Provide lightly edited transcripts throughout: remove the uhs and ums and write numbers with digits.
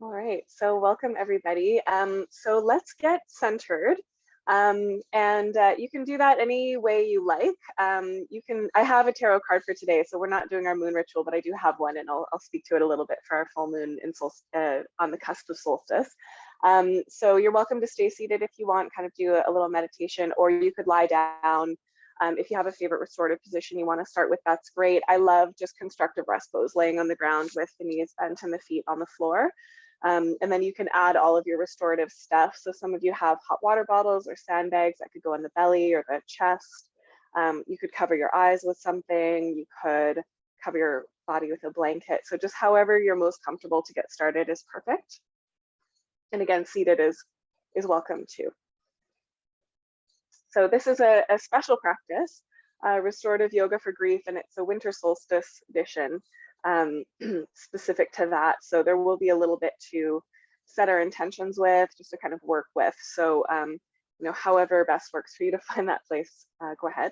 All right, so welcome everybody. So let's get centered. You can do that any way you like. I have a tarot card for today, so we're not doing our moon ritual, but I do have one, and I'll speak to it a little bit for our full moon on the cusp of solstice. So you're welcome to stay seated if you want, kind of do a little meditation, or you could lie down. If you have a favorite restorative position you want to start with, that's great. I love just constructive rest pose, laying on the ground with the knees bent and the feet on the floor. And then you can add all of your restorative stuff. So some of you have hot water bottles or sandbags that could go in the belly or the chest. You could cover your eyes with something. You could cover your body with a blanket. So just however you're most comfortable to get started is perfect. And again, seated is welcome too. So this is a special practice, restorative yoga for grief, and it's a Winter Solstice edition. Specific to that. So there will be a little bit to set our intentions with, just to kind of work with. So, however best works for you to find that place, go ahead.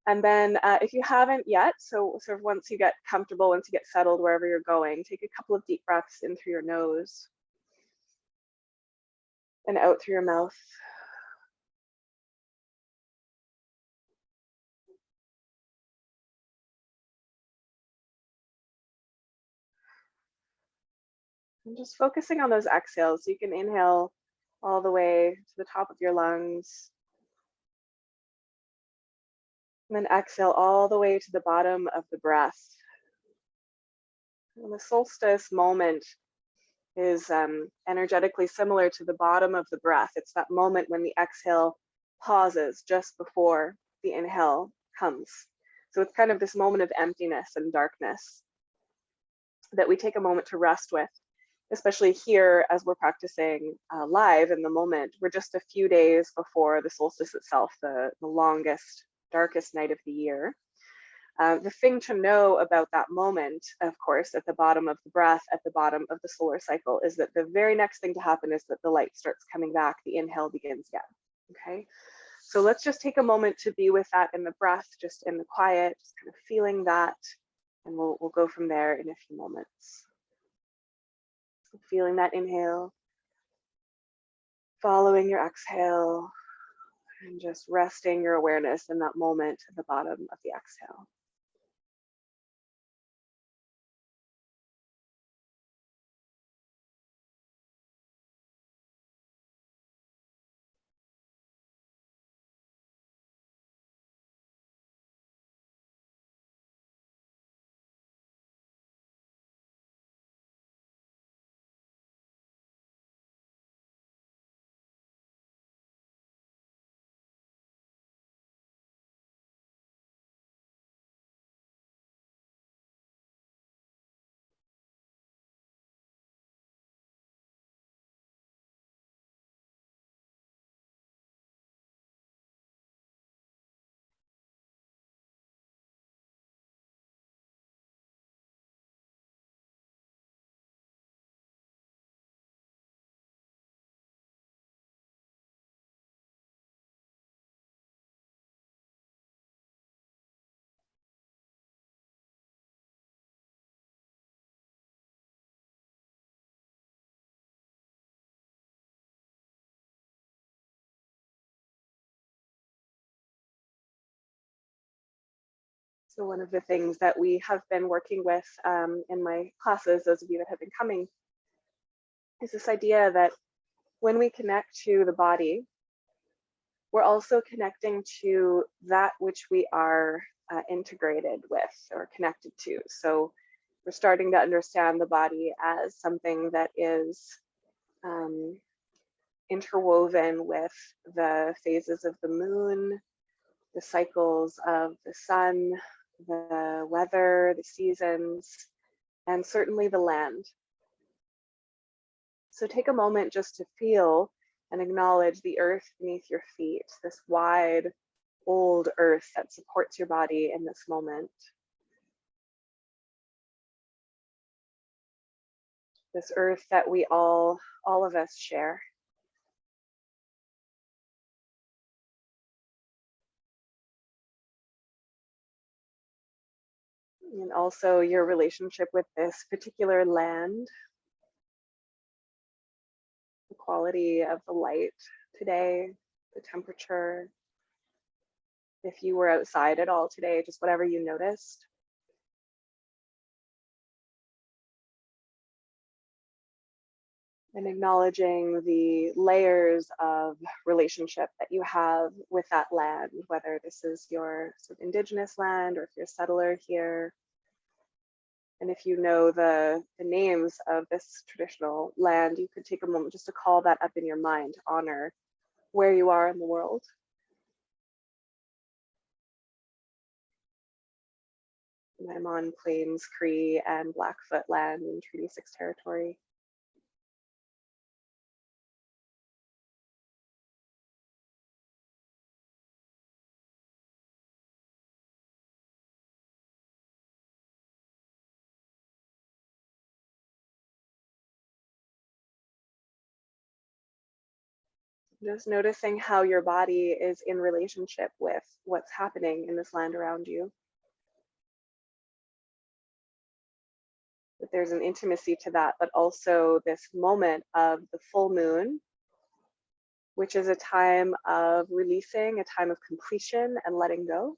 And then if you haven't yet, so sort of once you get comfortable, once you get settled wherever you're going, take a couple of deep breaths in through your nose and out through your mouth. And just focusing on those exhales. You can inhale all the way to the top of your lungs. And then exhale all the way to the bottom of the breath. And the solstice moment is energetically similar to the bottom of the breath. It's that moment when the exhale pauses just before the inhale comes. So it's kind of this moment of emptiness and darkness that we take a moment to rest with, especially here as we're practicing live in the moment. We're just a few days before the solstice itself, the longest, darkest night of the year. The thing to know about that moment, of course, at the bottom of the breath, at the bottom of the solar cycle, is that the very next thing to happen is that the light starts coming back, the inhale begins again, okay? So let's just take a moment to be with that in the breath, just in the quiet, just kind of feeling that, and we'll go from there in a few moments. Feeling that inhale, following your exhale, and just resting your awareness in that moment at the bottom of the exhale. So one of the things that we have been working with in my classes, those of you that have been coming, is this idea that when we connect to the body, we're also connecting to that which we are integrated with or connected to. So we're starting to understand the body as something that is interwoven with the phases of the moon, the cycles of the sun, the weather, the seasons, and certainly the land. So take a moment just to feel and acknowledge the earth beneath your feet, this wide, old earth that supports your body in this moment. This earth that we all of us share. And also your relationship with this particular land, the quality of the light today, the temperature, if you were outside at all today, just whatever you noticed. And acknowledging the layers of relationship that you have with that land, whether this is your sort of indigenous land or if you're a settler here. And if you know the names of this traditional land, you could take a moment just to call that up in your mind, to honor where you are in the world. And I'm on Plains, Cree, and Blackfoot land in Treaty 6 territory. Just noticing how your body is in relationship with what's happening in this land around you. That there's an intimacy to that, but also this moment of the full moon, which is a time of releasing, a time of completion and letting go,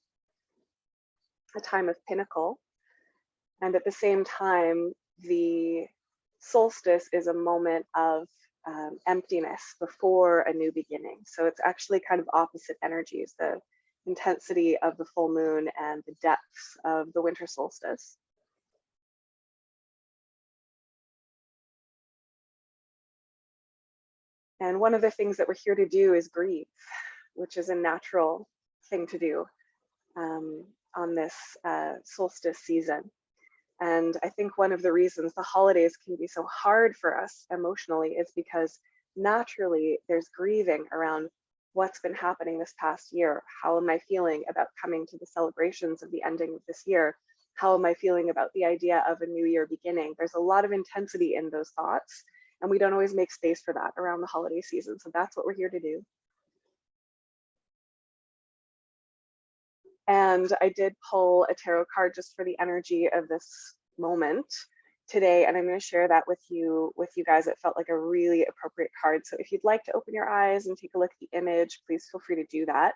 a time of pinnacle. And at the same time, the solstice is a moment of emptiness before a new beginning. So it's actually kind of opposite energies, the intensity of the full moon and the depths of the winter solstice. And one of the things that we're here to do is grieve, which is a natural thing to do on this solstice season. And I think one of the reasons the holidays can be so hard for us emotionally is because naturally there's grieving around what's been happening this past year. How am I feeling about coming to the celebrations of the ending of this year? How am I feeling about the idea of a new year beginning? There's a lot of intensity in those thoughts, and we don't always make space for that around the holiday season. So that's what we're here to do. And I did pull a tarot card just for the energy of this moment today, and I'm going to share that with you guys. It felt like a really appropriate card. So if you'd like to open your eyes and take a look at the image, please feel free to do that.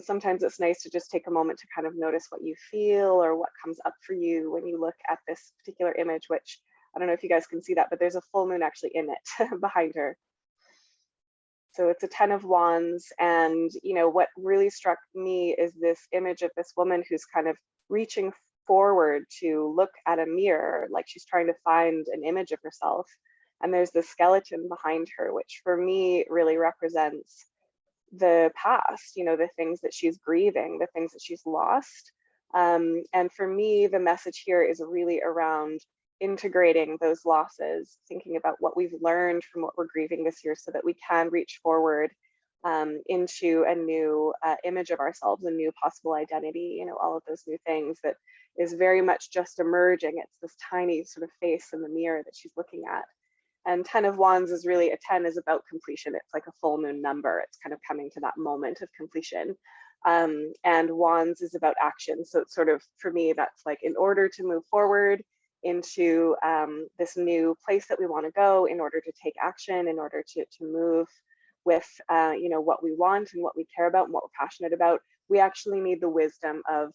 Sometimes it's nice to just take a moment to kind of notice what you feel or what comes up for you when you look at this particular image, which I don't know if you guys can see that, but there's a full moon actually in it behind her. So it's a 10 of Wands, and what really struck me is this image of this woman who's kind of reaching forward to look at a mirror, like she's trying to find an image of herself. And there's the skeleton behind her, which for me really represents the past, the things that she's grieving, the things that she's lost. And for me, the message here is really around integrating those losses, thinking about what we've learned from what we're grieving this year so that we can reach forward into a new image of ourselves, a new possible identity, all of those new things that is very much just emerging. It's this tiny sort of face in the mirror that she's looking at. And 10 of Wands is really, a 10 is about completion. It's like a full moon number. It's kind of coming to that moment of completion. And Wands is about action. So it's sort of, for me, that's like in order to move forward into this new place that we want to go, in order to take action, in order to move with what we want and what we care about and what we're passionate about, we actually need the wisdom of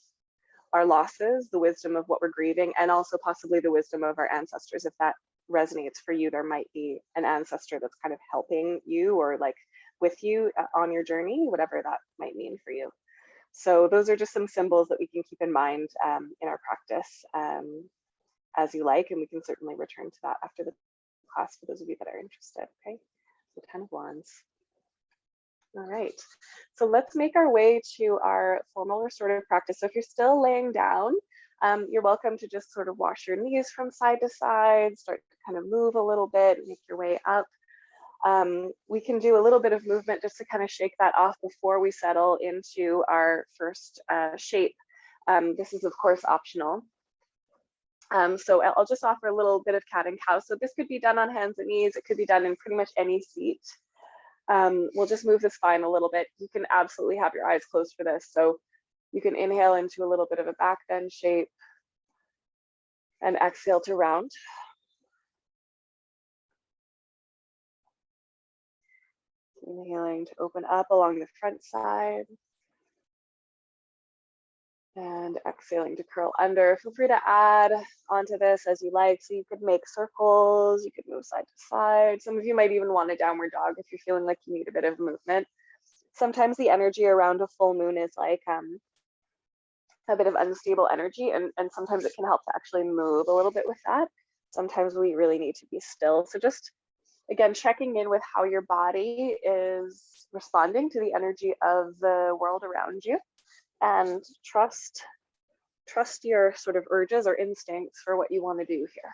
our losses, the wisdom of what we're grieving, and also possibly the wisdom of our ancestors. If that resonates for you, there might be an ancestor that's kind of helping you or like with you on your journey, whatever that might mean for you. So those are just some symbols that we can keep in mind in our practice as you like, and we can certainly return to that after the class for those of you that are interested. Okay, so 10 of Wands. All right, so let's make our way to our formal restorative practice. So if you're still laying down, you're welcome to just sort of wash your knees from side to side, start to kind of move a little bit, make your way up. We can do a little bit of movement just to kind of shake that off before we settle into our first shape. This is of course optional. So I'll just offer a little bit of cat and cow. So this could be done on hands and knees. It could be done in pretty much any seat. We'll just move the spine a little bit. You can absolutely have your eyes closed for this. So you can inhale into a little bit of a back bend shape. And exhale to round. Inhaling to open up along the front side. And exhaling to curl under. Feel free to add onto this as you like. So you could make circles, you could move side to side. Some of you might even want a downward dog if you're feeling like you need a bit of movement. Sometimes the energy around a full moon is like a bit of unstable energy, and sometimes it can help to actually move a little bit with that. Sometimes we really need to be still. So just, again, checking in with how your body is responding to the energy of the world around you, and trust your sort of urges or instincts for what you want to do here.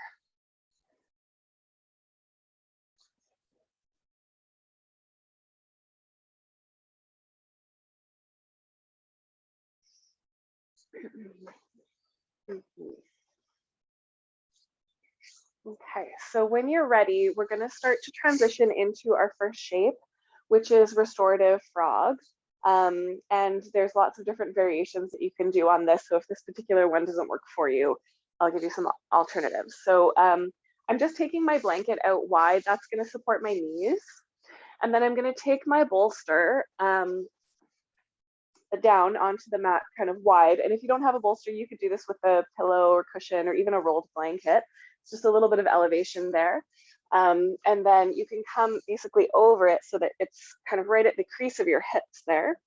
Okay, so when you're ready, we're going to start to transition into our first shape, which is restorative frog. And there's lots of different variations that you can do on this. So if this particular one doesn't work for you, I'll give you some alternatives. So I'm just taking my blanket out wide. That's going to support my knees. And then I'm going to take my bolster down onto the mat kind of wide. And if you don't have a bolster, you could do this with a pillow or cushion or even a rolled blanket. It's just a little bit of elevation there. And then you can come basically over it so that it's kind of right at the crease of your hips there.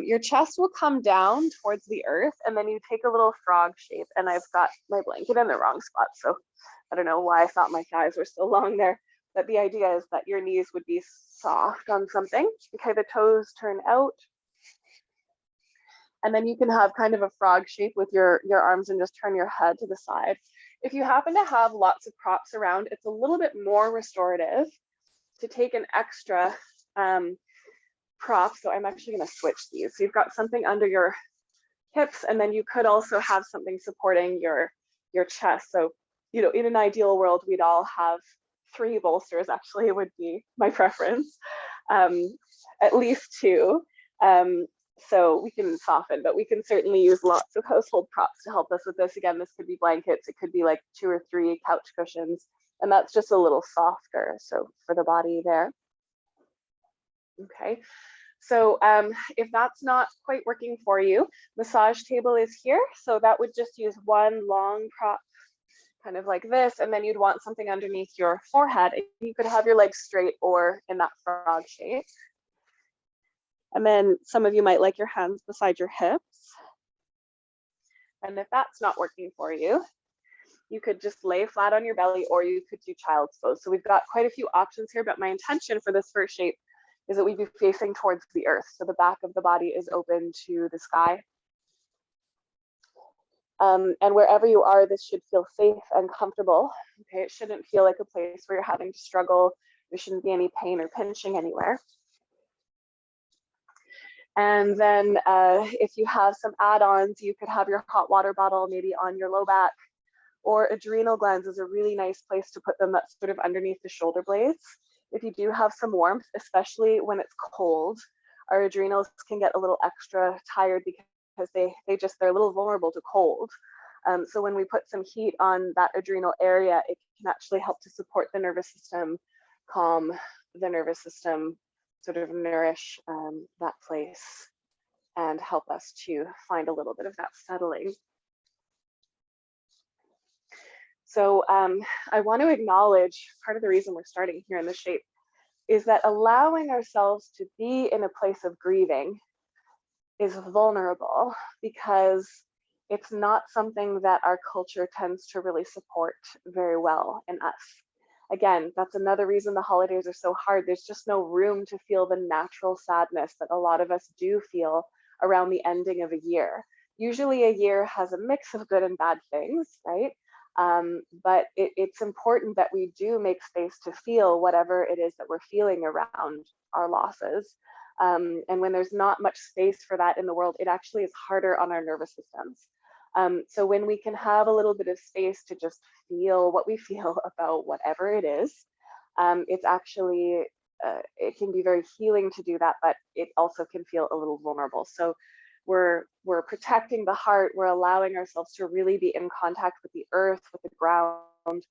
Your chest will come down towards the earth, and then you take a little frog shape. And I've got my blanket in the wrong spot, so I don't know why I thought my thighs were so long there. But the idea is that your knees would be soft on something. Okay, the toes turn out. And then you can have kind of a frog shape with your arms and just turn your head to the side. If you happen to have lots of props around, it's a little bit more restorative to take an extra prop. So I'm actually going to switch these. So you've got something under your hips, and then you could also have something supporting your chest. So, you know, in an ideal world, we'd all have 3 bolsters. Actually, it would be my preference, at least 2. So we can soften, but we can certainly use lots of household props to help us with this. Again, this could be blankets, it could be like 2 or 3 couch cushions, and that's just a little softer, so for the body there. Okay, so if that's not quite working for you, massage table is here. So that would just use one long prop, kind of like this, and then you'd want something underneath your forehead. You could have your legs straight or in that frog shape. And then some of you might like your hands beside your hips. And if that's not working for you, you could just lay flat on your belly, or you could do child's pose. So we've got quite a few options here, but my intention for this first shape is that we'd be facing towards the earth. So the back of the body is open to the sky. And wherever you are, this should feel safe and comfortable. Okay, it shouldn't feel like a place where you're having to struggle. There shouldn't be any pain or pinching anywhere. And then if you have some add-ons, you could have your hot water bottle maybe on your low back, or adrenal glands is a really nice place to put them. That's sort of underneath the shoulder blades. If you do have some warmth, especially when it's cold, our adrenals can get a little extra tired because they're a little vulnerable to cold. So when we put some heat on that adrenal area, it can actually help to support the nervous system, calm the nervous system, sort of nourish that place, and help us to find a little bit of that settling. So I want to acknowledge part of the reason we're starting here in this shape is that allowing ourselves to be in a place of grieving is vulnerable, because it's not something that our culture tends to really support very well in us. Again, that's another reason the holidays are so hard. There's just no room to feel the natural sadness that a lot of us do feel around the ending of a year. Usually a year has a mix of good and bad things, right? But it's important that we do make space to feel whatever it is that we're feeling around our losses. And when there's not much space for that in the world, it actually is harder on our nervous systems. So when we can have a little bit of space to just feel what we feel about whatever it is, it's actually, it can be very healing to do that, but it also can feel a little vulnerable. So we're protecting the heart, we're allowing ourselves to really be in contact with the earth, with the ground, and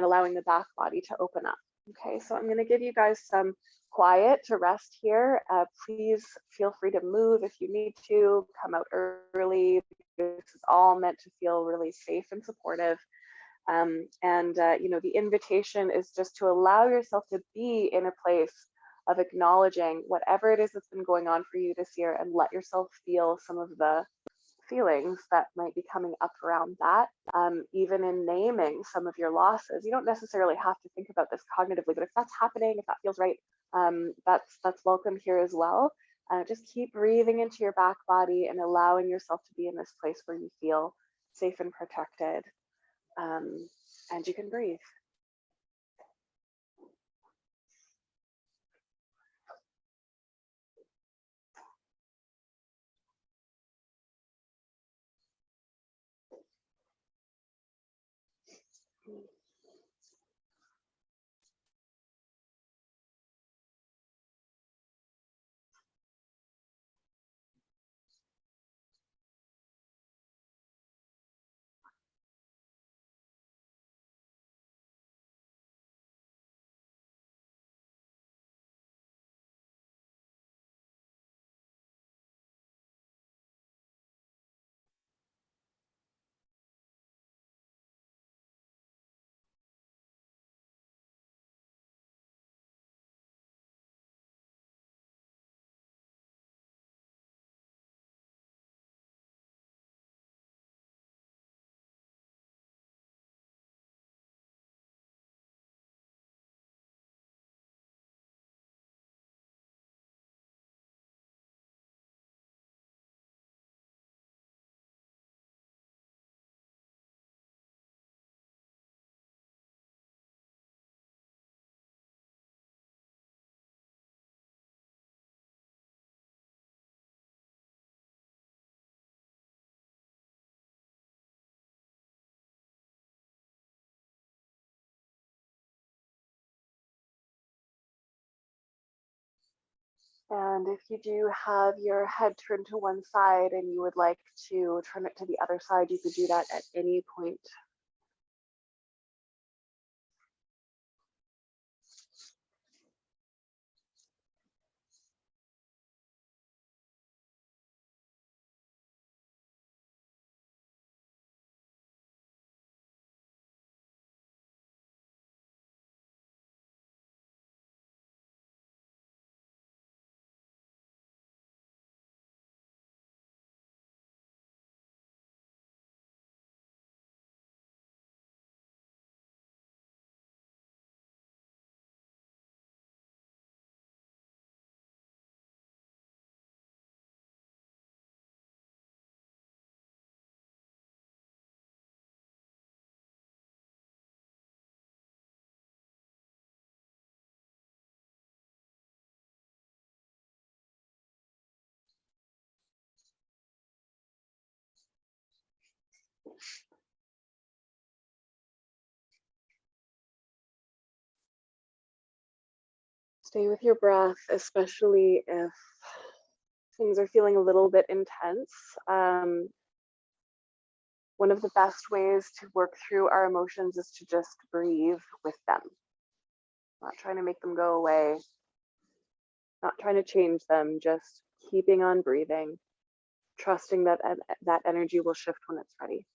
allowing the back body to open up. Okay, so I'm going to give you guys some quiet to rest here. Please feel free to move if you need to, come out early. This is all meant to feel really safe and supportive. You know, the invitation is just to allow yourself to be in a place of acknowledging whatever it is that's been going on for you this year, and let yourself feel some of the feelings that might be coming up around that. Even in naming some of your losses, you don't necessarily have to think about this cognitively, but if that's happening, if that feels right, that's welcome here as well. Just keep breathing into your back body and allowing yourself to be in this place where you feel safe and protected, and you can breathe. And if you do have your head turned to one side and you would like to turn it to the other side, you could do that at any point. Stay with your breath, especially if things are feeling a little bit intense. One of the best ways to work through our emotions is to just breathe with them. Not trying to make them go away, not trying to change them, just keeping on breathing, trusting that that energy will shift when it's ready.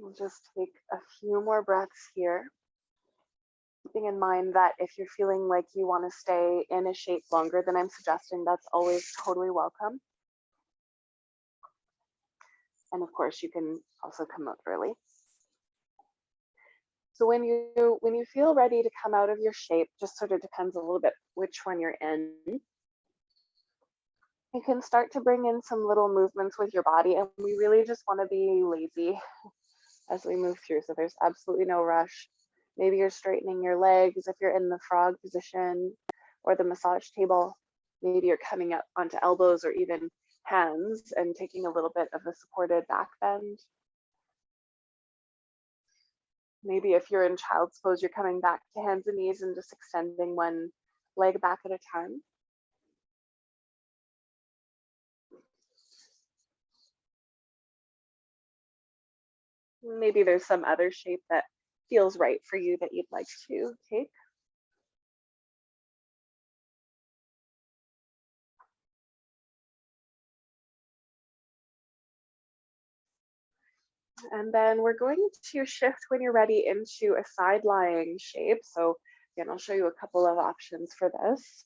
We'll just take a few more breaths here, keeping in mind that if you're feeling like you want to stay in a shape longer than I'm suggesting, that's always totally welcome. And of course, you can also come out early. So when you feel ready to come out of your shape, just sort of depends a little bit which one you're in. You can start to bring in some little movements with your body, and we really just want to be lazy as we move through. So there's absolutely no rush. Maybe you're straightening your legs if you're in the frog position or the massage table. Maybe you're coming up onto elbows or even hands and taking a little bit of a supported back bend. Maybe if you're in child's pose, you're coming back to hands and knees and just extending one leg back at a time. Maybe there's some other shape that feels right for you that you'd like to take. And then we're going to shift when you're ready into a side lying shape. So again, I'll show you a couple of options for this.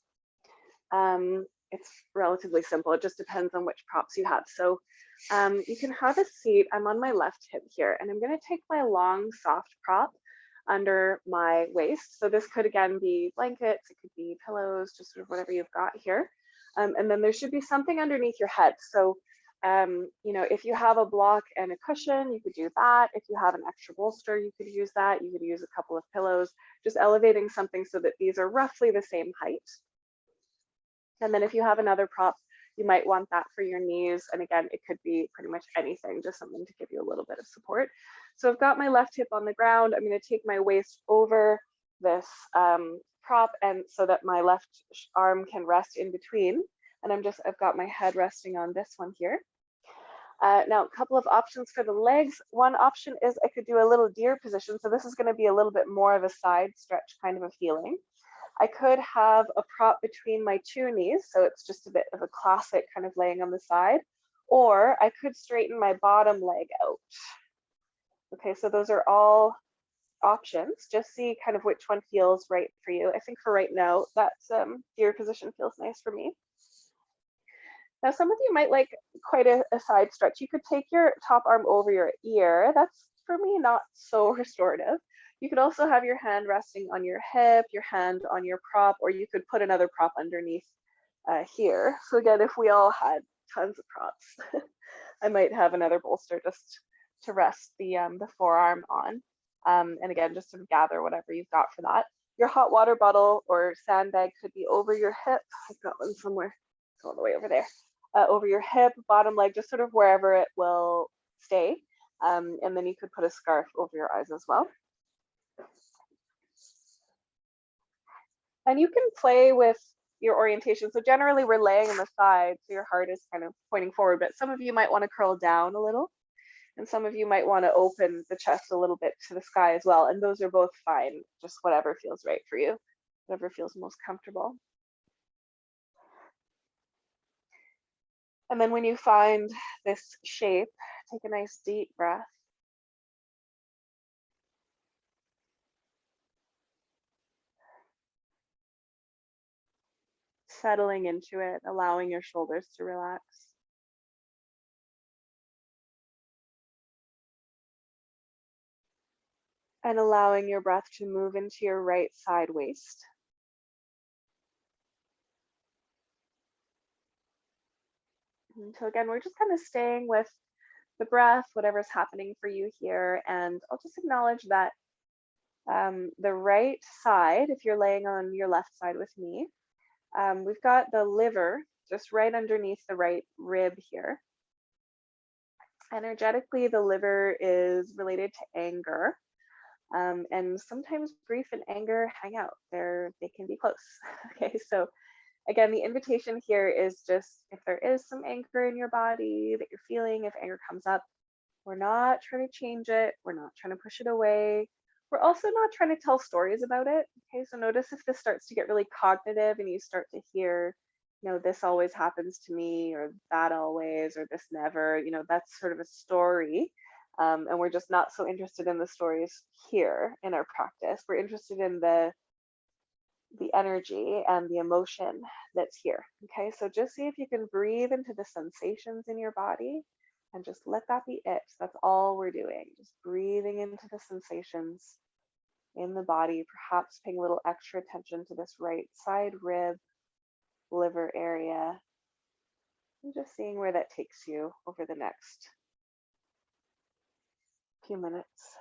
It's relatively simple. It just depends on which props you have. So you can have a seat. I'm on my left hip here, and I'm going to take my long, soft prop under my waist. So this could again be blankets, it could be pillows, just sort of whatever you've got here. And then there should be something underneath your head. So you know, if you have a block and a cushion, you could do that. If you have an extra bolster, you could use that. You could use a couple of pillows, just elevating something so that these are roughly the same height. And then if you have another prop, you might want that for your knees. And again, it could be pretty much anything, just something to give you a little bit of support. So I've got my left hip on the ground. I'm going to take my waist over this prop, and so that my left arm can rest in between. And I've got my head resting on this one here. Now, a couple of options for the legs. One option is I could do a little deer position. So this is going to be a little bit more of a side stretch kind of a feeling. I could have a prop between my two knees, so it's just a bit of a classic kind of laying on the side, or I could straighten my bottom leg out. Okay, so those are all options. Just see kind of which one feels right for you. I think for right now, that deer position feels nice for me. Now, some of you might like quite a side stretch. You could take your top arm over your ear. That's, for me, not so restorative. You could also have your hand resting on your hip, your hand on your prop, or you could put another prop underneath here. So again, if we all had tons of props, I might have another bolster just to rest the forearm on. And again, just sort of gather whatever you've got for that. Your hot water bottle or sandbag could be over your hip. I've got one somewhere. It's all the way over there. Over your hip, bottom leg, just sort of wherever it will stay. And then you could put a scarf over your eyes as well. And you can play with your orientation. So generally we're laying on the side, so your heart is kind of pointing forward, but some of you might want to curl down a little, and some of you might want to open the chest a little bit to the sky as well. And those are both fine, just whatever feels right for you, whatever feels most comfortable. And then when you find this shape, take a nice deep breath. Settling into it, allowing your shoulders to relax. And allowing your breath to move into your right side waist. And so again, we're just kind of staying with the breath, whatever's happening for you here. And I'll just acknowledge that the right side, if you're laying on your left side with me, we've got the liver just right underneath the right rib here. Energetically, the liver is related to anger. And sometimes grief and anger hang out. They can be close. Okay, so again, the invitation here is just, if there is some anger in your body that you're feeling, if anger comes up, we're not trying to change it. We're not trying to push it away. We're also not trying to tell stories about it. Okay, so notice if this starts to get really cognitive and you start to hear, you know, this always happens to me, or that always, or this never, you know, that's sort of a story. And we're just not so interested in the stories here in our practice. We're interested in the energy and the emotion that's here. Okay, so just see if you can breathe into the sensations in your body and just let that be it. That's all we're doing. Just breathing into the sensations in the body, perhaps paying a little extra attention to this right side rib, liver area, and just seeing where that takes you over the next few minutes.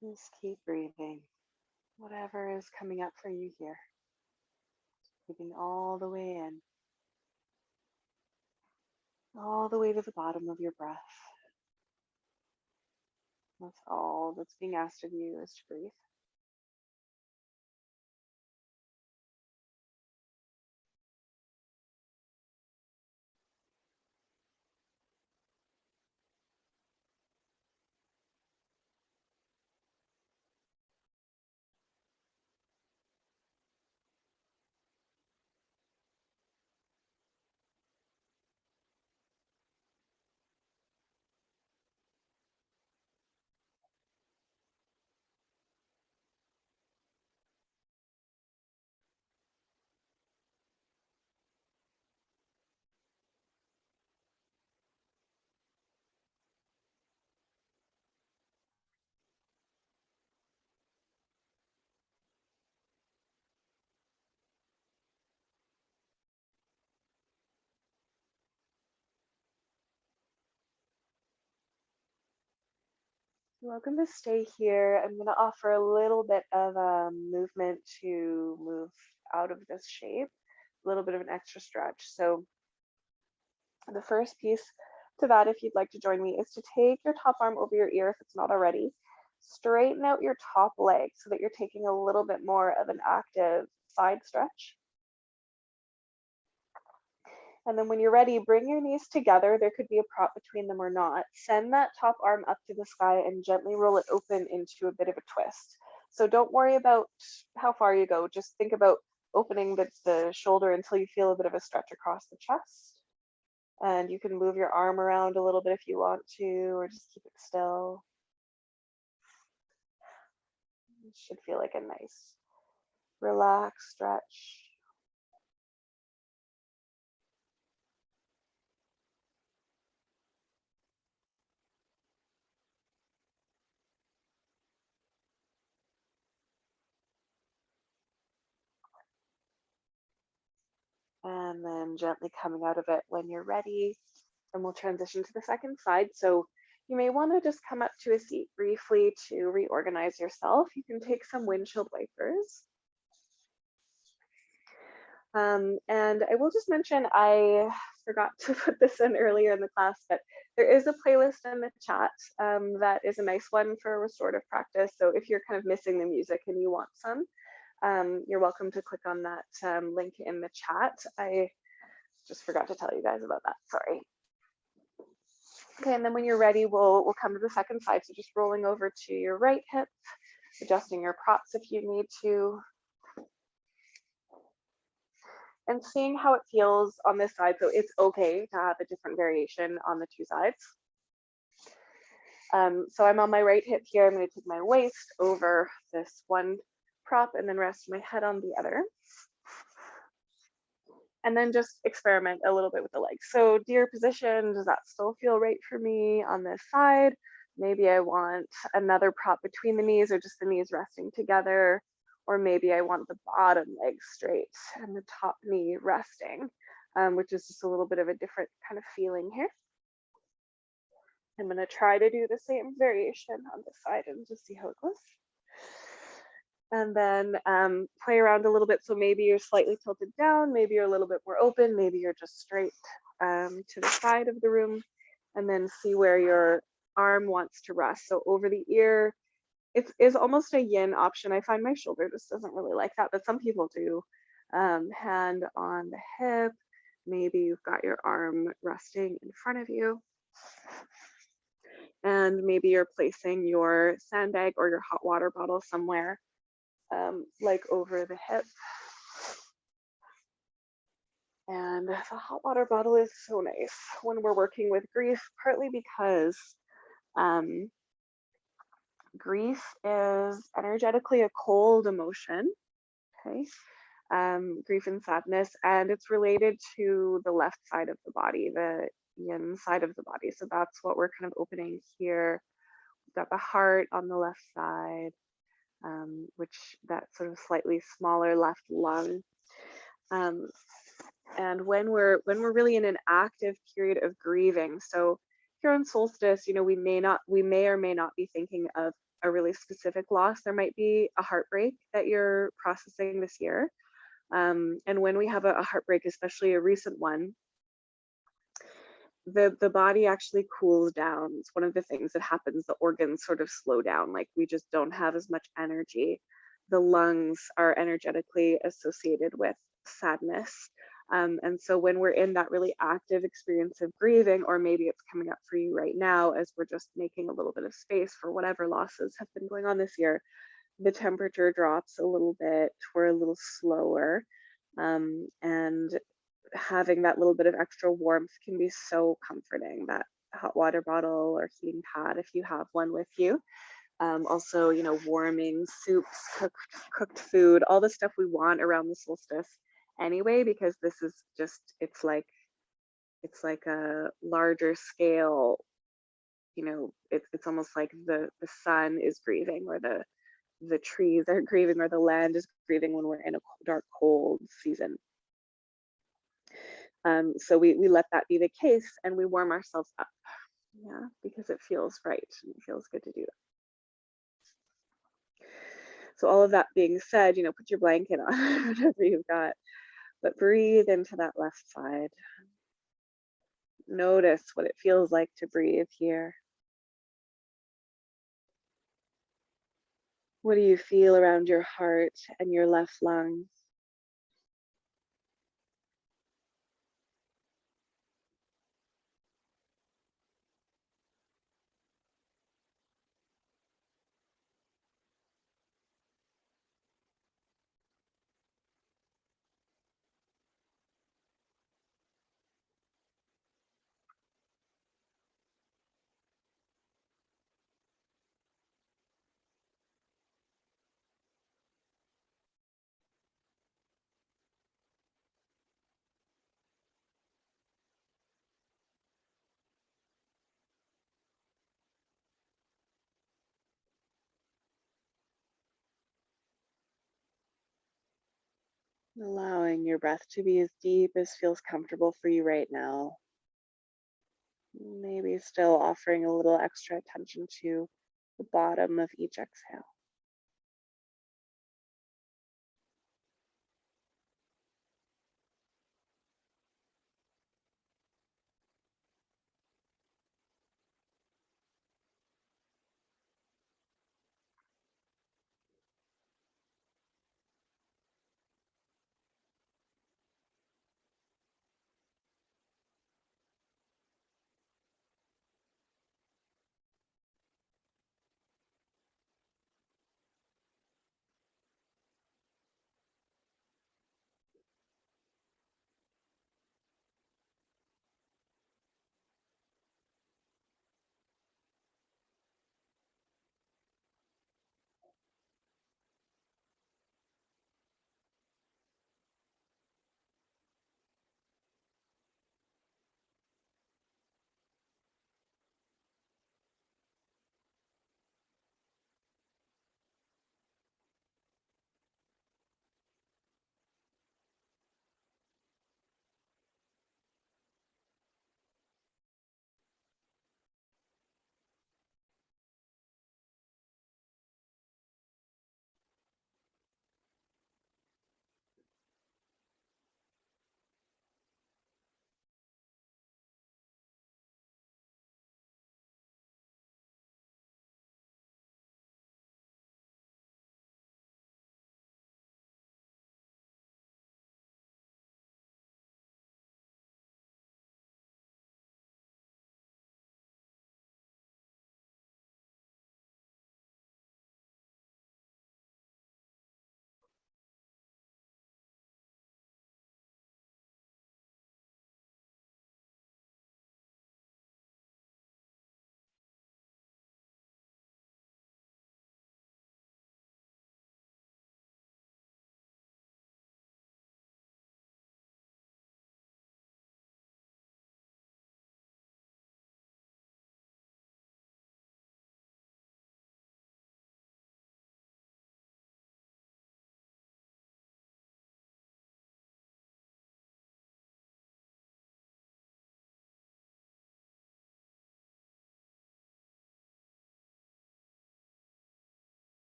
Just keep breathing. Whatever is coming up for you here. Breathing all the way in, all the way to the bottom of your breath. That's all that's being asked of you is to breathe. You're welcome to stay here. I'm going to offer a little bit of movement to move out of this shape. little bit of an extra stretch. So the first piece to that, if you'd like to join me, is to take your top arm over your ear if it's not already. Straighten out your top leg so that you're taking a little bit more of an active side stretch. And then when you're ready, bring your knees together. There could be a prop between them or not. Send that top arm up to the sky and gently roll it open into a bit of a twist. So don't worry about how far you go. Just think about opening the shoulder until you feel a bit of a stretch across the chest. And you can move your arm around a little bit if you want to, or just keep it still. It should feel like a nice, relaxed stretch. And then gently coming out of it when you're ready. And we'll transition to the second side. So you may want to just come up to a seat briefly to reorganize yourself. You can take some windshield wipers. And I will just mention, I forgot to put this in earlier in the class, but there is a playlist in the chat that is a nice one for restorative practice. So if you're kind of missing the music and you want some, you're welcome to click on that link in the chat. I just forgot to tell you guys about that, sorry. Okay, and then when you're ready, we'll come to the second side. So just rolling over to your right hip, adjusting your props if you need to, and seeing how it feels on this side. So it's okay to have a different variation on the two sides. So I'm on my right hip here. I'm going to take my waist over this one prop and then rest my head on the other. And then just experiment a little bit with the legs. So deer position, does that still feel right for me on this side? Maybe I want another prop between the knees or just the knees resting together. Or maybe I want the bottom leg straight and the top knee resting, which is just a little bit of a different kind of feeling here. I'm going to try to do the same variation on this side and just see how it goes. And then play around a little bit. So maybe you're slightly tilted down, maybe you're a little bit more open, maybe you're just straight to the side of the room, and then see where your arm wants to rest. So over the ear, it is almost a yin option. I find my shoulder just doesn't really like that, but some people do. Hand on the hip, maybe you've got your arm resting in front of you. And maybe you're placing your sandbag or your hot water bottle somewhere like over the hip. And the hot water bottle is so nice when we're working with grief, partly because grief is energetically a cold emotion, okay? Grief and sadness, and it's related to the left side of the body, the yin side of the body. So that's what we're kind of opening here. We've got the heart on the left side, which that sort of slightly smaller left lung. And when we're really in an active period of grieving, so here on solstice, you know, we may or may not be thinking of a really specific loss. There might be a heartbreak that you're processing this year. And when we have a heartbreak, especially a recent one, the body actually cools down. It's one of the things that happens. The organs sort of slow down, like we just don't have as much energy. The lungs are energetically associated with sadness. And so when we're in that really active experience of grieving, or maybe it's coming up for you right now as we're just making a little bit of space for whatever losses have been going on this year, the temperature drops a little bit, we're a little slower, and having that little bit of extra warmth can be so comforting. That hot water bottle or heating pad, if you have one with you. Also, you know, warming soups, cooked food, all the stuff we want around the solstice anyway, because this is just, it's like a larger scale, you know, it's almost like the sun is grieving, or the trees are grieving, or the land is grieving when we're in a dark, cold season. So we let that be the case, and we warm ourselves up, yeah, because it feels right and it feels good to do that. So all of that being said, you know, put your blanket on, whatever you've got. But breathe into that left side. Notice what it feels like to breathe here. What do you feel around your heart and your left lung? Allowing your breath to be as deep as feels comfortable for you right now. Maybe still offering a little extra attention to the bottom of each exhale.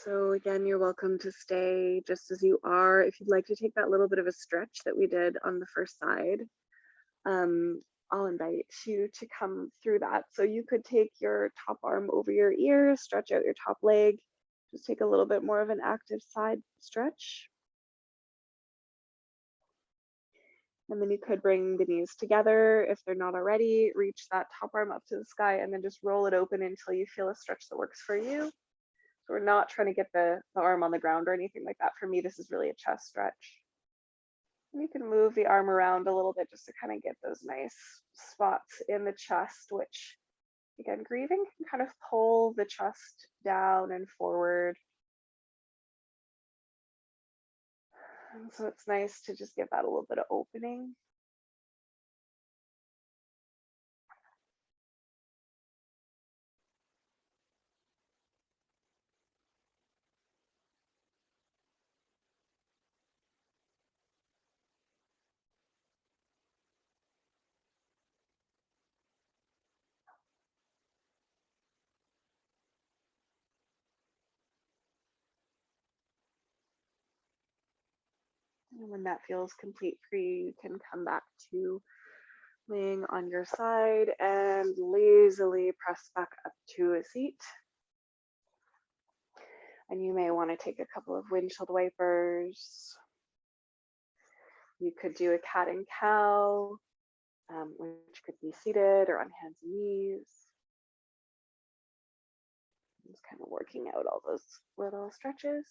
So again, you're welcome to stay just as you are. If you'd like to take that little bit of a stretch that we did on the first side, I'll invite you to come through that. So you could take your top arm over your ear, stretch out your top leg, just take a little bit more of an active side stretch. And then you could bring the knees together if they're not already, reach that top arm up to the sky and then just roll it open until you feel a stretch that works for you. So we're not trying to get the arm on the ground or anything like that. For me, this is really a chest stretch. And you can move the arm around a little bit just to kind of get those nice spots in the chest, which again, breathing can kind of pull the chest down and forward. And so it's nice to just give that a little bit of opening. And when that feels complete for you, you can come back to laying on your side and lazily press back up to a seat. And you may want to take a couple of windshield wipers. You could do a cat and cow, which could be seated or on hands and knees. Just kind of working out all those little stretches.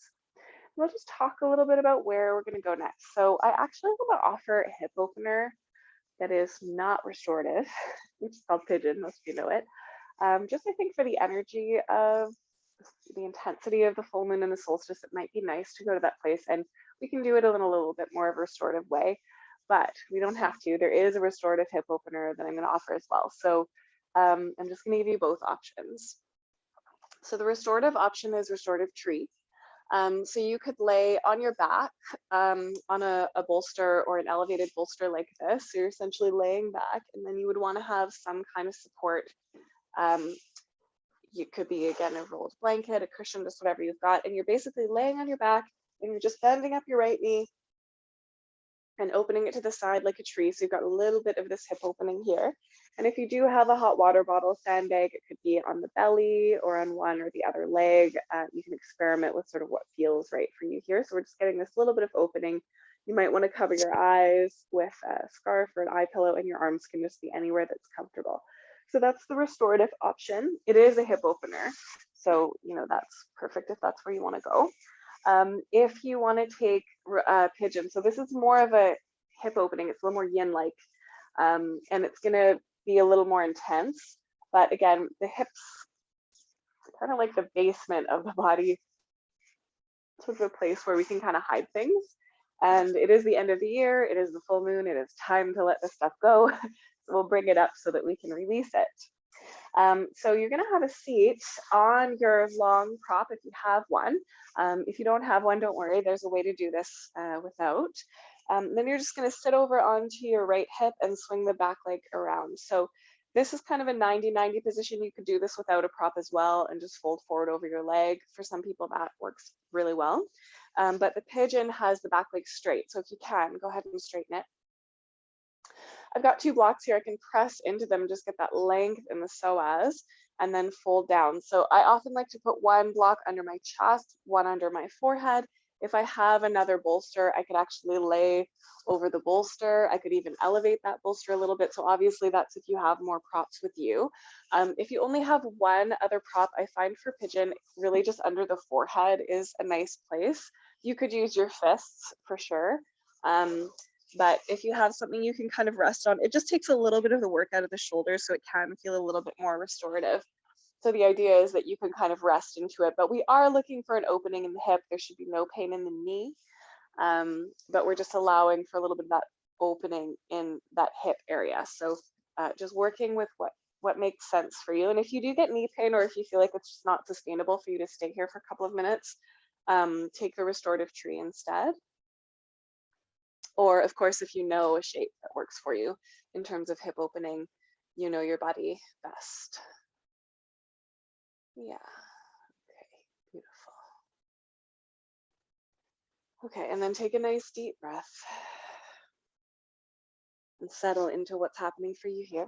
We'll just talk a little bit about where we're going to go next. So I actually want to offer a hip opener that is not restorative, which is called pigeon, most of you know it. Just I think for the energy of the intensity of the full moon and the solstice, it might be nice to go to that place, and we can do it in a little bit more of a restorative way, but we don't have to. There is a restorative hip opener that I'm going to offer as well. So I'm just going to give you both options. So the restorative option is restorative tree. So you could lay on your back on a bolster or an elevated bolster like this. So you're essentially laying back, and then you would want to have some kind of support. You could be, again, a rolled blanket, a cushion, just whatever you've got. And you're basically laying on your back and you're just bending up your right knee and opening it to the side like a tree. So you've got a little bit of this hip opening here. And if you do have a hot water bottle sandbag, it could be on the belly or on one or the other leg. You can experiment with sort of what feels right for you here. So we're just getting this little bit of opening. You might want to cover your eyes with a scarf or an eye pillow, and your arms can just be anywhere that's comfortable. So that's the restorative option. It is a hip opener. So, that's perfect if that's where you want to go. If you want to take pigeon, so this is more of a hip opening. It's a little more yin-like, and it's going to be a little more intense. But again, the hips, kind of like the basement of the body, sort of a place where we can kind of hide things. And it is the end of the year. It is the full moon. It is time to let this stuff go. So we'll bring it up so that we can release it. So you're going to have a seat on your long prop if you have one. If you don't have one, don't worry. There's a way to do this without. Then you're just going to sit over onto your right hip and swing the back leg around. So this is kind of a 90-90 position. You could do this without a prop as well and just fold forward over your leg. For some people, that works really well. But the pigeon has the back leg straight. So if you can, go ahead and straighten it. I've got 2 blocks here. I can press into them, just get that length in the psoas, and then fold down. So I often like to put one block under my chest, one under my forehead. If I have another bolster, I could actually lay over the bolster. I could even elevate that bolster a little bit. So obviously that's if you have more props with you. If you only have one other prop, I find for pigeon, really just under the forehead is a nice place. You could use your fists for sure. But if you have something you can kind of rest on, it just takes a little bit of the work out of the shoulders, so it can feel a little bit more restorative. So the idea is that you can kind of rest into it, but we are looking for an opening in the hip. There should be no pain in the knee, but we're just allowing for a little bit of that opening in that hip area. So just working with what makes sense for you. And if you do get knee pain, or if you feel like it's just not sustainable for you to stay here for a couple of minutes, take the restorative tree instead. Or of course, if you know a shape that works for you in terms of hip opening, you know your body best. Yeah, okay, Okay, and then take a nice deep breath and settle into what's happening for you here.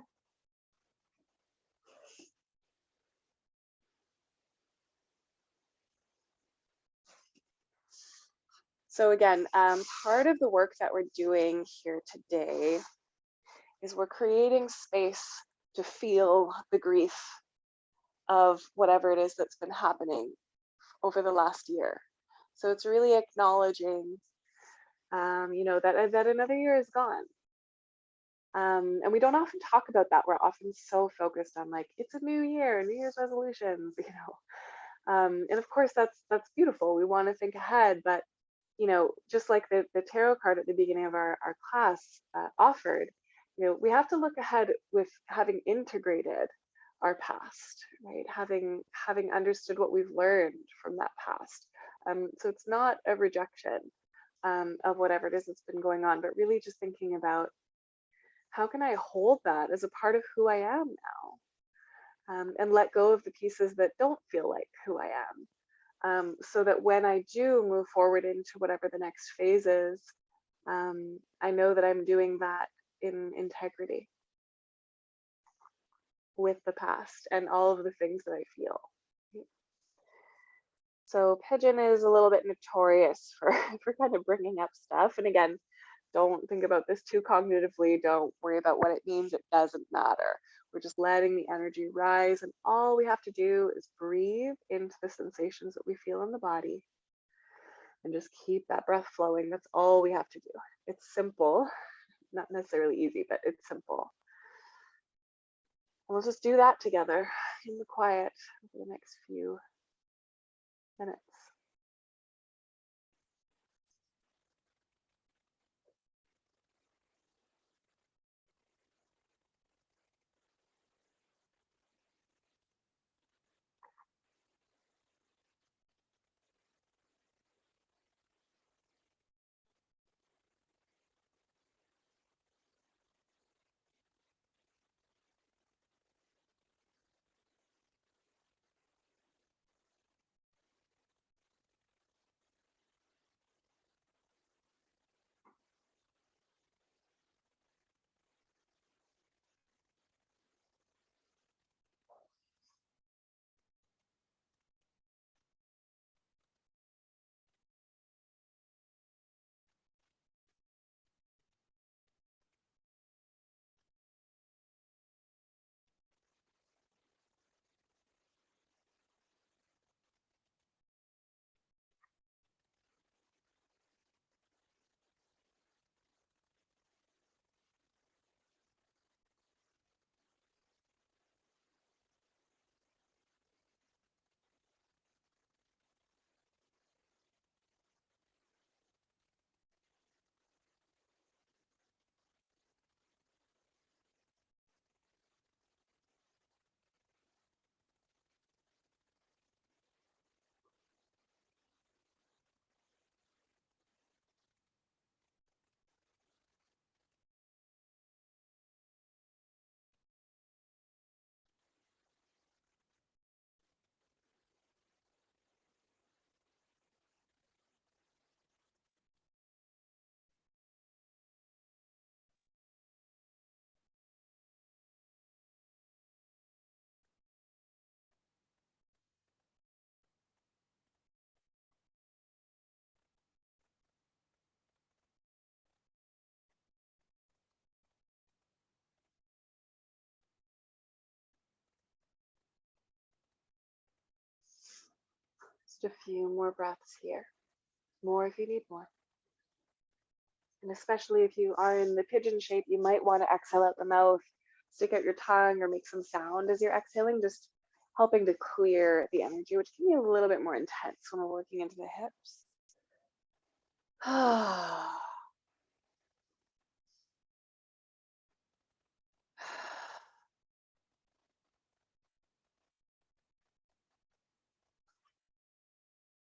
So again, part of the work that we're doing here today is we're creating space to feel the grief of whatever it is that's been happening over the last year. So it's really acknowledging, that another year is gone. And we don't often talk about that. We're often so focused on like, it's a new year, New Year's resolutions, and of course that's beautiful. We want to think ahead, but just like the tarot card at the beginning of our class offered, we have to look ahead with having integrated our past, right? Having understood what we've learned from that past. So it's not a rejection of whatever it is that's been going on, but really just thinking about how can I hold that as a part of who I am now, and let go of the pieces that don't feel like who I am. So that when I do move forward into whatever the next phase is, I know that I'm doing that in integrity with the past and all of the things that I feel. So pigeon is a little bit notorious for, for kind of bringing up stuff. And again, don't think about this too cognitively. Don't worry about what it means. It doesn't matter. We're just letting the energy rise. And all we have to do is breathe into the sensations that we feel in the body and just keep that breath flowing. That's all we have to do. It's simple, not necessarily easy, but it's simple. And we'll just do that together in the quiet for the next few minutes. Just a few more breaths here. More if you need more. And especially if you are in the pigeon shape, you might want to exhale out the mouth, stick out your tongue, or make some sound as you're exhaling, just helping to clear the energy, which can be a little bit more intense when we're working into the hips.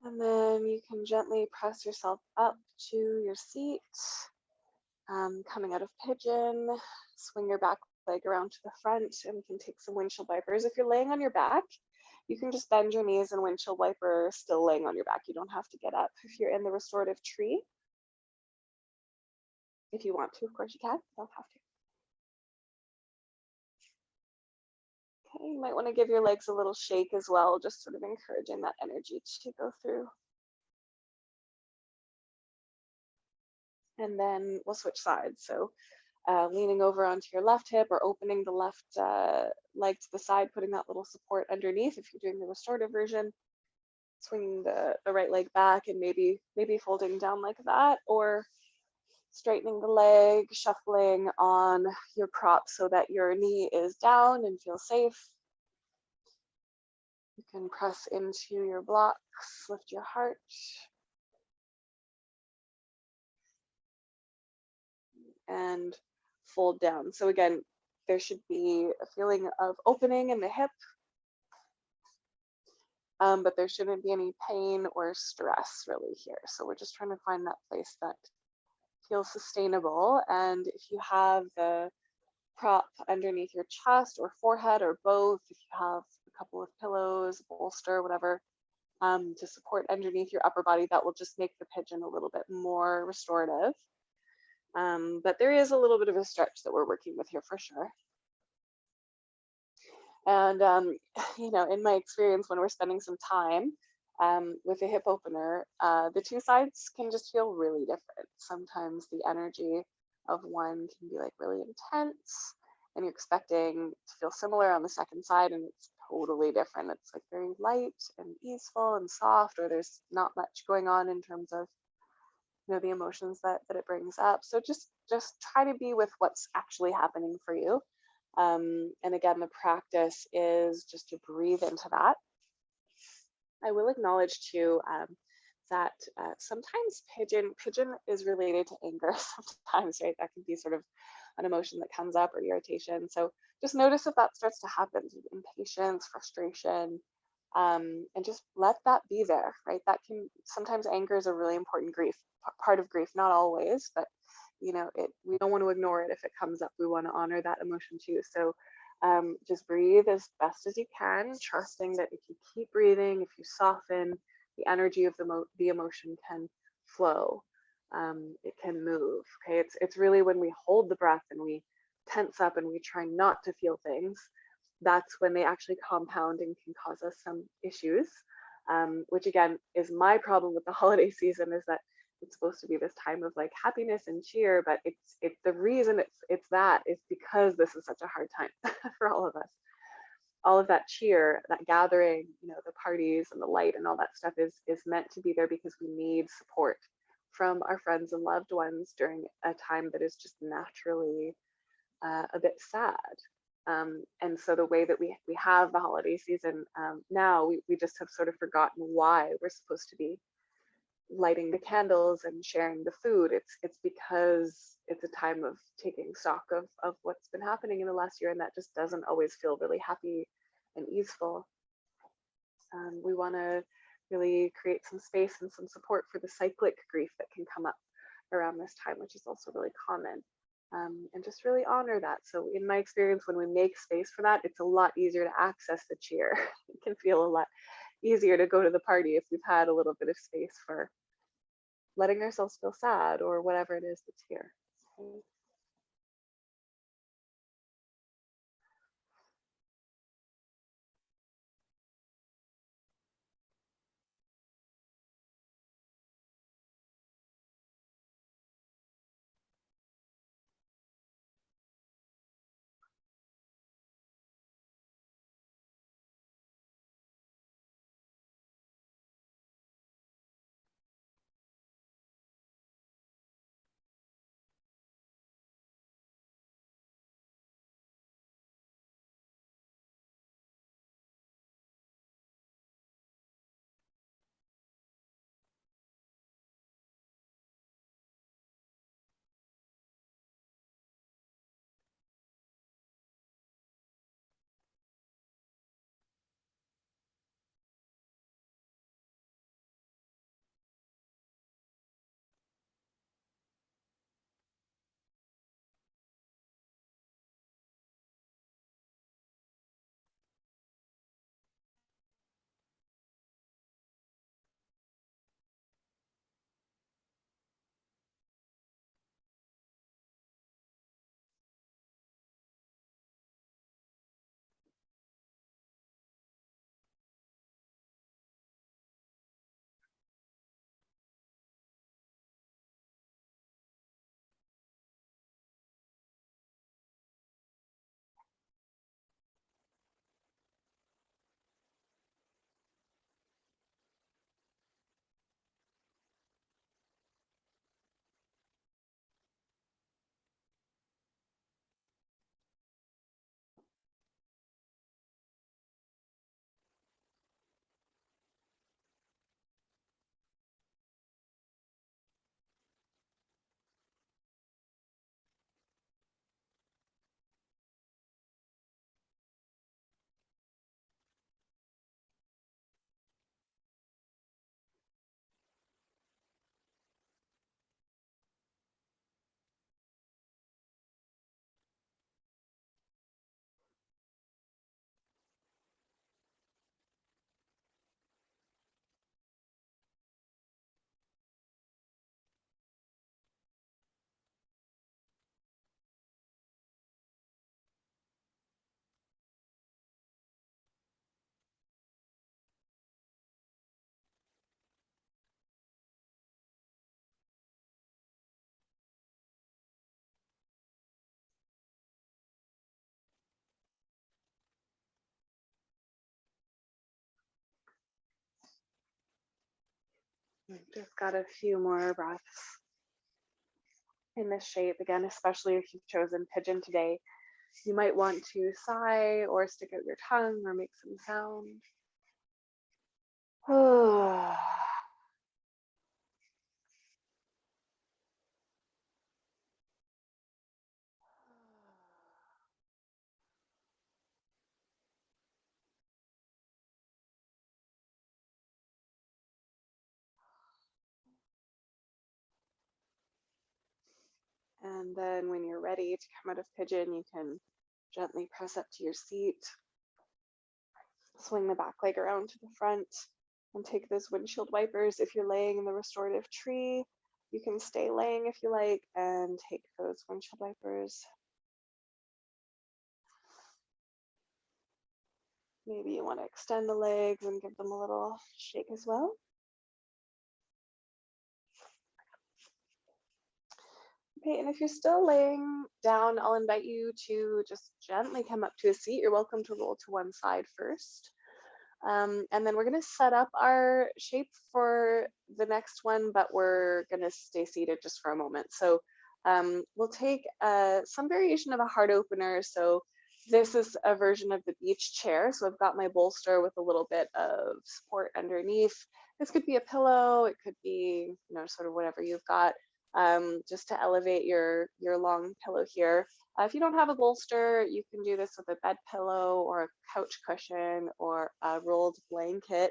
And then you can gently press yourself up to your seat, coming out of pigeon. Swing your back leg around to the front, and we can take some windshield wipers. If you're laying on your back, You can just bend your knees in windshield wiper, still laying on your back. You don't have to get up. If you're in the restorative tree, if you want to, of course you can, you don't have to. Okay, you might want to give your legs a little shake as well, just sort of encouraging that energy to go through. And then we'll switch sides. So leaning over onto your left hip or opening the left leg to the side, putting that little support underneath if you're doing the restorative version, swinging the right leg back and maybe folding down like that, or straightening the leg, shuffling on your prop so that your knee is down and feel safe. You can press into your blocks, lift your heart. And fold down. So again, there should be a feeling of opening in the hip, but there shouldn't be any pain or stress really here. So we're just trying to find that place that feels sustainable. And if you have the prop underneath your chest or forehead or both, if you have a couple of pillows, bolster, whatever, to support underneath your upper body, that will just make the pigeon a little bit more restorative. But there is a little bit of a stretch that we're working with here for sure. And, you know, in my experience, when we're spending some time with a hip opener, the two sides can just feel really different. Sometimes the energy of one can be like really intense and you're expecting to feel similar on the second side and it's totally different. It's like very light and easeful and soft, or there's not much going on in terms of, you know, the emotions that it brings up. So just try to be with what's actually happening for you. And again, the practice is just to breathe into that. I will acknowledge too that sometimes pigeon is related to anger sometimes, right? That can be sort of an emotion that comes up or irritation. So just notice if that starts to happen, impatience, frustration, and just let that be there, right? That can, sometimes anger is a really important part of grief, not always, but you know, we don't want to ignore it if it comes up. We want to honor that emotion too. So just breathe as best as you can, trusting that if you keep breathing, if you soften, the energy of the emotion can flow. It can move. Okay, it's really when we hold the breath and we tense up and we try not to feel things, that's when they actually compound and can cause us some issues. Which again is my problem with the holiday season, is that it's supposed to be this time of like happiness and cheer, but it's the reason it's that is because this is such a hard time for all of us. All of that cheer, that gathering, you know, the parties and the light and all that stuff is meant to be there because we need support from our friends and loved ones during a time that is just naturally a bit sad. And so the way that we have the holiday season now, we just have sort of forgotten why we're supposed to be lighting the candles and sharing the food. It's because it's a time of taking stock of what's been happening in the last year, and that just doesn't always feel really happy and easeful. We want to really create some space and some support for the cyclic grief that can come up around this time, which is also really common. And just really honor that. So in my experience, when we make space for that, it's a lot easier to access the cheer. It can feel a lot easier to go to the party if we've had a little bit of space for letting ourselves feel sad or whatever it is that's here. Okay. Just got a few more breaths in this shape. Again, especially if you've chosen pigeon today, you might want to sigh or stick out your tongue or make some sound. And then when you're ready to come out of pigeon, you can gently press up to your seat, swing the back leg around to the front, and take those windshield wipers. If you're laying in the restorative tree, you can stay laying if you like and take those windshield wipers. Maybe you want to extend the legs and give them a little shake as well. Okay, and if you're still laying down, I'll invite you to just gently come up to a seat. You're welcome to roll to one side first. And then we're going to set up our shape for the next one, but we're going to stay seated just for a moment. So we'll take some variation of a heart opener. So this is a version of the beach chair. So I've got my bolster with a little bit of support underneath. This could be a pillow. It could be, sort of whatever you've got, just to elevate your long pillow here. If you don't have a bolster, you can do this with a bed pillow or a couch cushion or a rolled blanket,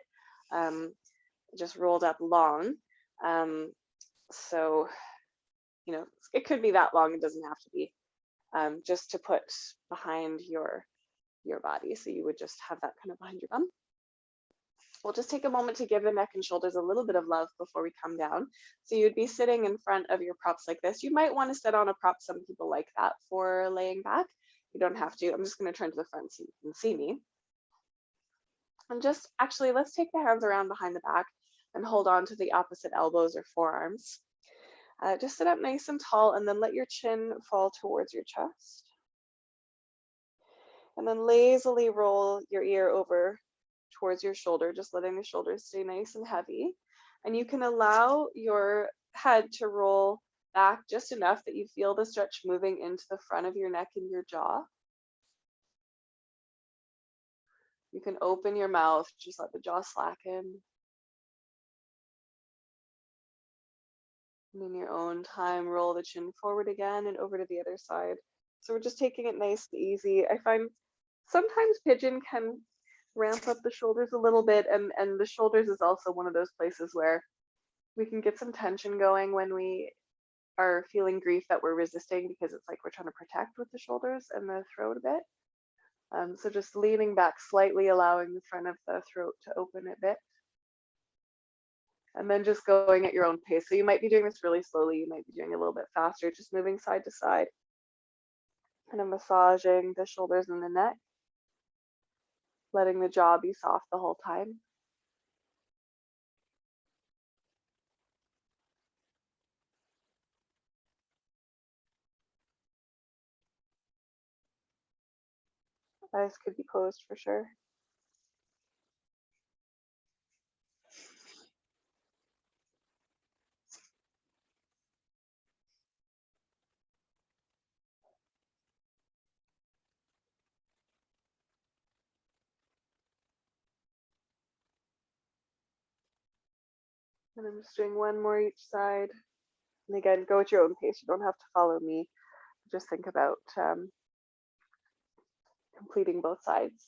just rolled up long. So, it could be that long. It doesn't have to be, just to put behind your body. So you would just have that kind of behind your bum. We'll just take a moment to give the neck and shoulders a little bit of love before we come down. So you'd be sitting in front of your props like this. You might want to sit on a prop. Some people like that for laying back. You don't have to. I'm just going to turn to the front so you can see me. And just actually, let's take the hands around behind the back and hold on to the opposite elbows or forearms. Just sit up nice and tall and then let your chin fall towards your chest. And then lazily roll your ear over towards your shoulder, just letting the shoulders stay nice and heavy. And you can allow your head to roll back just enough that you feel the stretch moving into the front of your neck and your jaw. You can open your mouth, just let the jaw slacken. And in your own time, roll the chin forward again and over to the other side. So we're just taking it nice and easy. I find sometimes pigeon can ramp up the shoulders a little bit, and the shoulders is also one of those places where we can get some tension going when we are feeling grief that we're resisting, because it's like we're trying to protect with the shoulders and the throat a bit. So just leaning back slightly, allowing the front of the throat to open a bit. And then just going at your own pace. So you might be doing this really slowly, you might be doing a little bit faster, just moving side to side. Kind of massaging the shoulders and the neck, letting the jaw be soft the whole time. Eyes could be closed for sure. And I'm just doing one more each side. And again, go at your own pace. You don't have to follow me. Just think about completing both sides.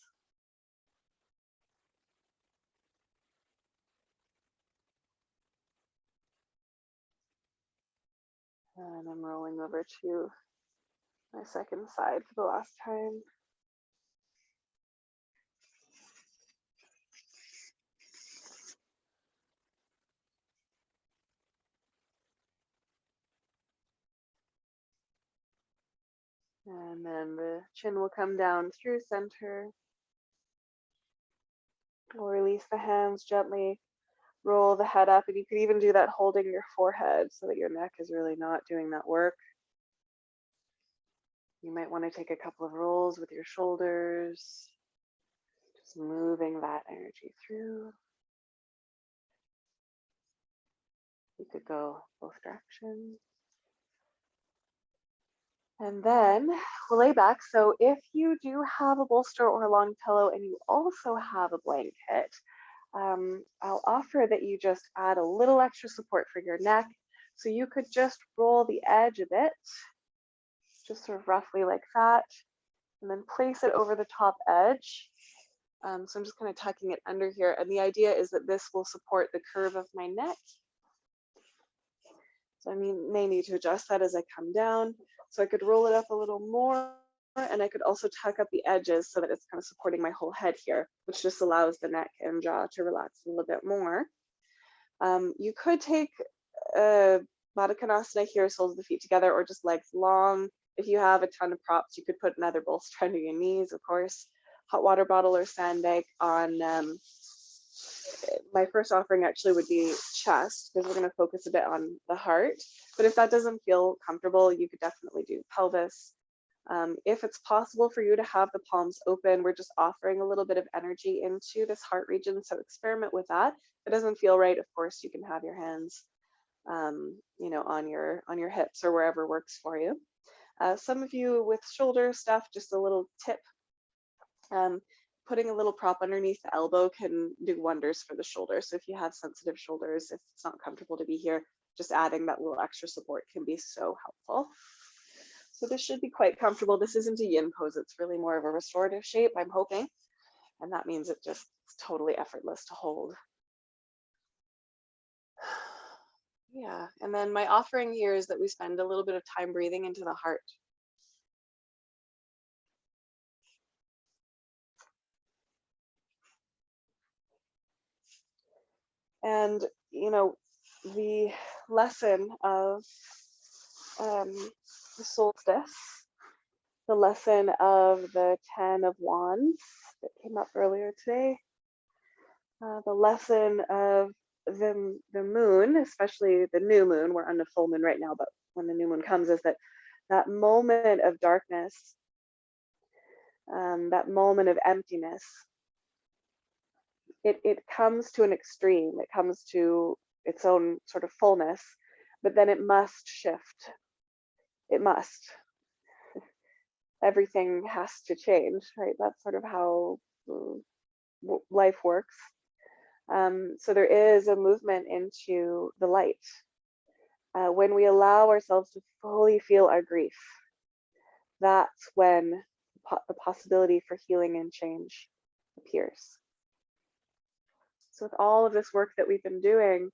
And I'm rolling over to my second side for the last time. And then the chin will come down through center. We'll release the hands gently, roll the head up, and you can even do that holding your forehead so that your neck is really not doing that work. You might want to take a couple of rolls with your shoulders, just moving that energy through. You could go both directions. And then we'll lay back. So if you do have a bolster or a long pillow and you also have a blanket, I'll offer that you just add a little extra support for your neck. So you could just roll the edge a bit, just sort of roughly like that, and then place it over the top edge. So I'm just kind of tucking it under here. And the idea is that this will support the curve of my neck. So I may need to adjust that as I come down. So I could roll it up a little more, and I could also tuck up the edges so that it's kind of supporting my whole head here, which just allows the neck and jaw to relax a little bit more. You could take Baddha Konasana here, soles of the feet together, or just legs long. If you have a ton of props, you could put another bolster under your knees, of course. Hot water bottle or sandbag on my first offering actually would be chest, because we're going to focus a bit on the heart. But if that doesn't feel comfortable, you could definitely do pelvis. If it's possible for you to have the palms open, we're just offering a little bit of energy into this heart region. So experiment with that. If it doesn't feel right, of course, you can have your hands, on your hips or wherever works for you. Some of you with shoulder stuff, just a little tip. Putting a little prop underneath the elbow can do wonders for the shoulder. So if you have sensitive shoulders, if it's not comfortable to be here, just adding that little extra support can be so helpful. So this should be quite comfortable. This isn't a yin pose. It's really more of a restorative shape, I'm hoping. And that means it's totally effortless to hold. Yeah, and then my offering here is that we spend a little bit of time breathing into the heart. And, the lesson of the solstice, the lesson of the 10 of Wands that came up earlier today, the lesson of the moon, especially the new moon. We're on the full moon right now, but when the new moon comes, is that moment of darkness, that moment of emptiness, it comes to an extreme. It comes to its own sort of fullness, but then it must shift. It must. Everything has to change, right? That's sort of how life works. So there is a movement into the light. When we allow ourselves to fully feel our grief, that's when the possibility for healing and change appears. So with all of this work that we've been doing,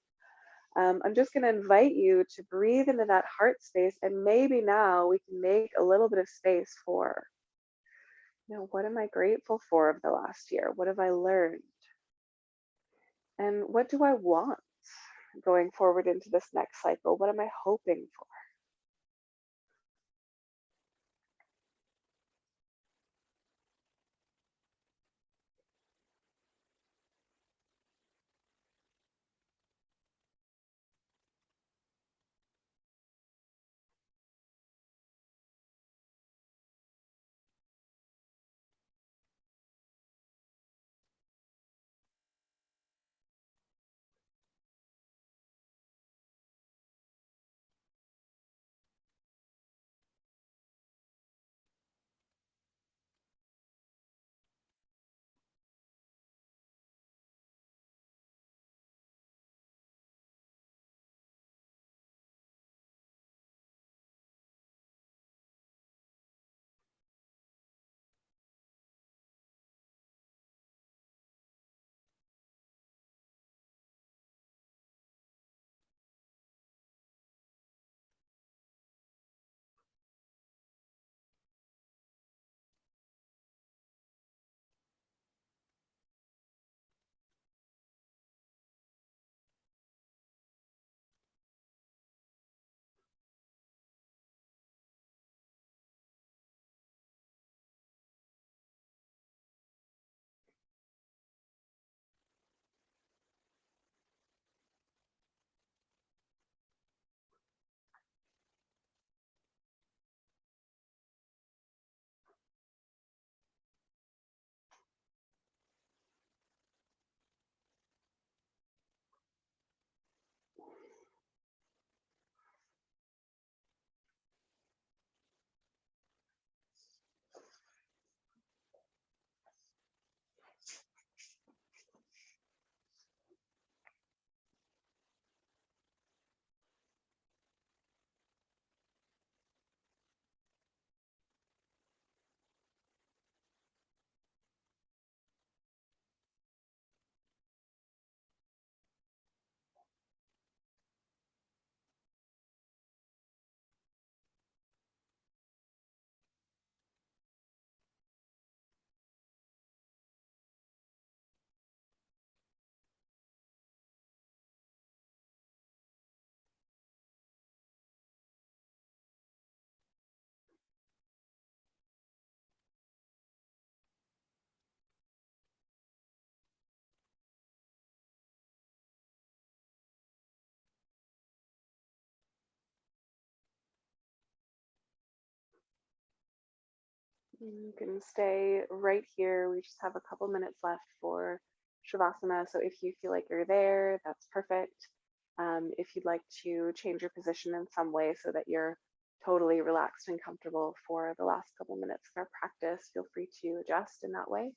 I'm just going to invite you to breathe into that heart space, and maybe now we can make a little bit of space for, what am I grateful for of the last year? What have I learned? And what do I want going forward into this next cycle? What am I hoping for? You can stay right here. We just have a couple minutes left for Shavasana. So if you feel like you're there, that's perfect. If you'd like to change your position in some way so that you're totally relaxed and comfortable for the last couple minutes of our practice, feel free to adjust in that way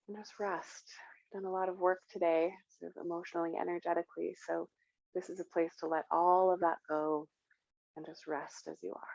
and just rest. We've done a lot of work today, sort of emotionally, energetically. So this is a place to let all of that go and just rest as you are.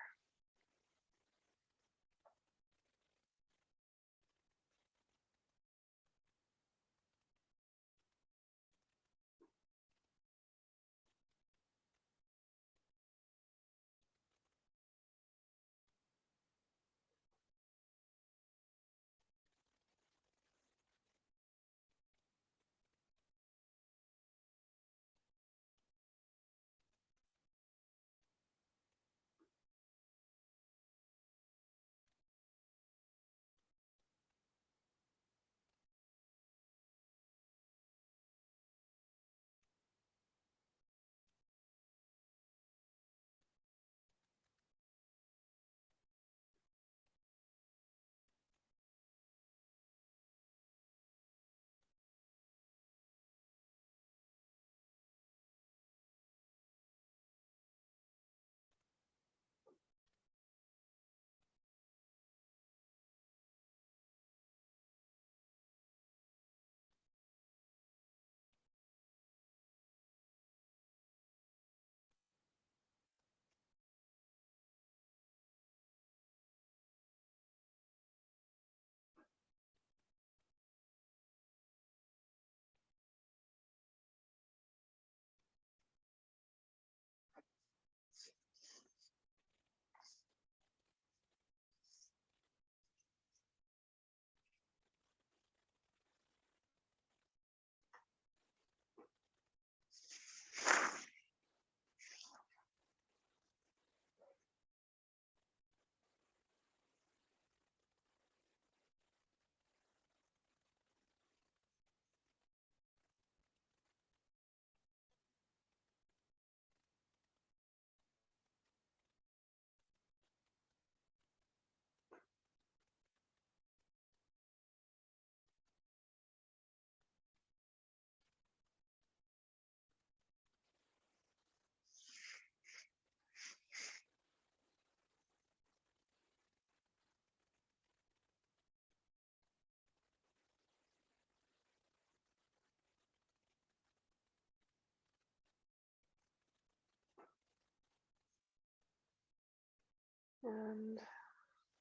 And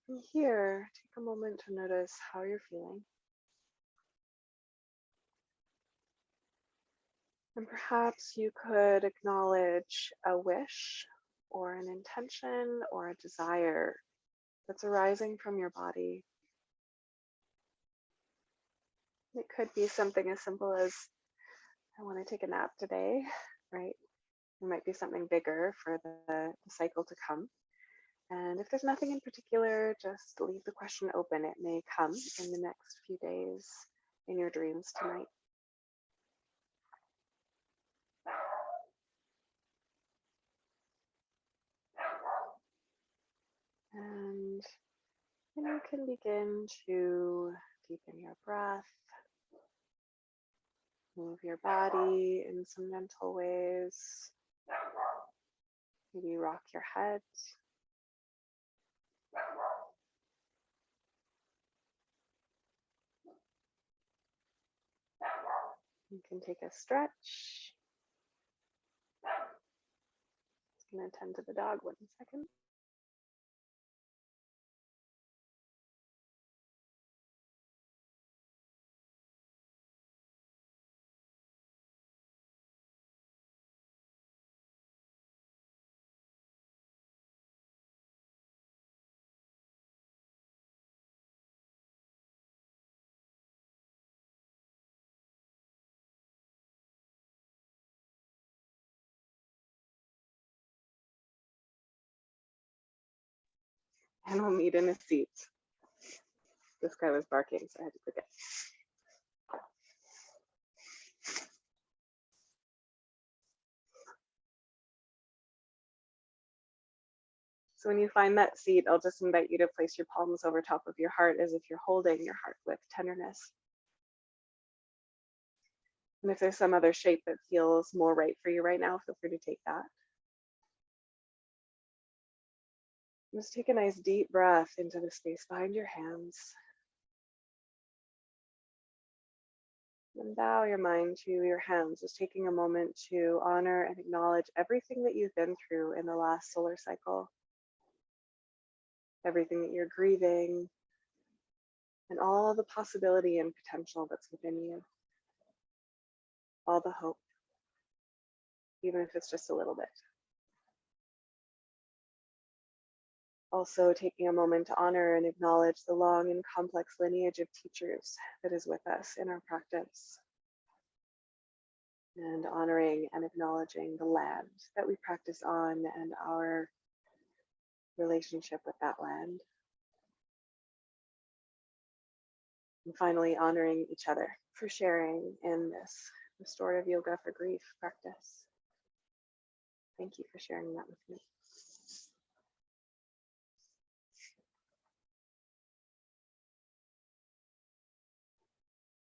from here, take a moment to notice how you're feeling. And perhaps you could acknowledge a wish or an intention or a desire that's arising from your body. It could be something as simple as, I want to take a nap today, right? It might be something bigger for the cycle to come. And if there's nothing in particular, just leave the question open. It may come in the next few days in your dreams tonight. And then you can begin to deepen your breath, move your body in some gentle ways, maybe rock your head. You can take a stretch. Just going to tend to the dog 1 second. And we'll meet in a seat. This guy was barking, so I had to forget. So when you find that seat, I'll just invite you to place your palms over top of your heart as if you're holding your heart with tenderness. And if there's some other shape that feels more right for you right now, feel free to take that. Just take a nice deep breath into the space behind your hands. And bow your mind to your hands, just taking a moment to honor and acknowledge everything that you've been through in the last solar cycle. Everything that you're grieving, and all the possibility and potential that's within you. All the hope, even if it's just a little bit. Also taking a moment to honor and acknowledge the long and complex lineage of teachers that is with us in our practice. And honoring and acknowledging the land that we practice on and our relationship with that land. And finally, honoring each other for sharing in this restorative yoga for grief practice. Thank you for sharing that with me.